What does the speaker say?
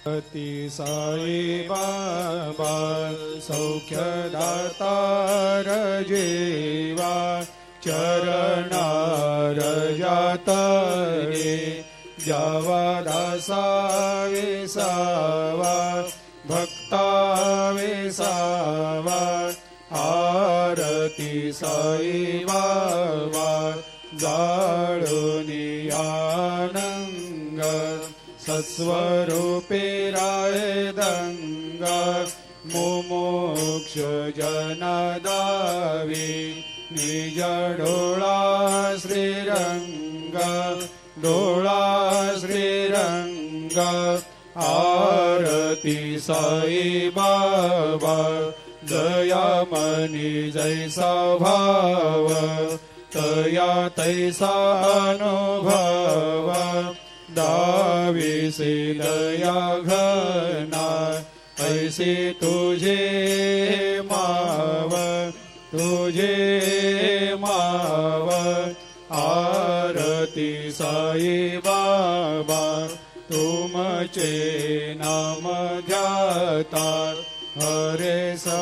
अति साई बाबा सौख्यदातार जेवा चरणार जातरे जावा दासा विसावा भक्ता विसावा आरती साई बाबा जाळुनी आनंग सत्स्वरूपे राय दंग मुमुक्ष जनदावी निज डोळा श्रीरंग डोळा श्रीरंग आरती साई बाबा जया मनी जैसा भाव तया तैसा अनुभव दाविसे दया घना ऐसे तुझे माव आरती साई बाबा तुमचे नाम ध्याता हरे सा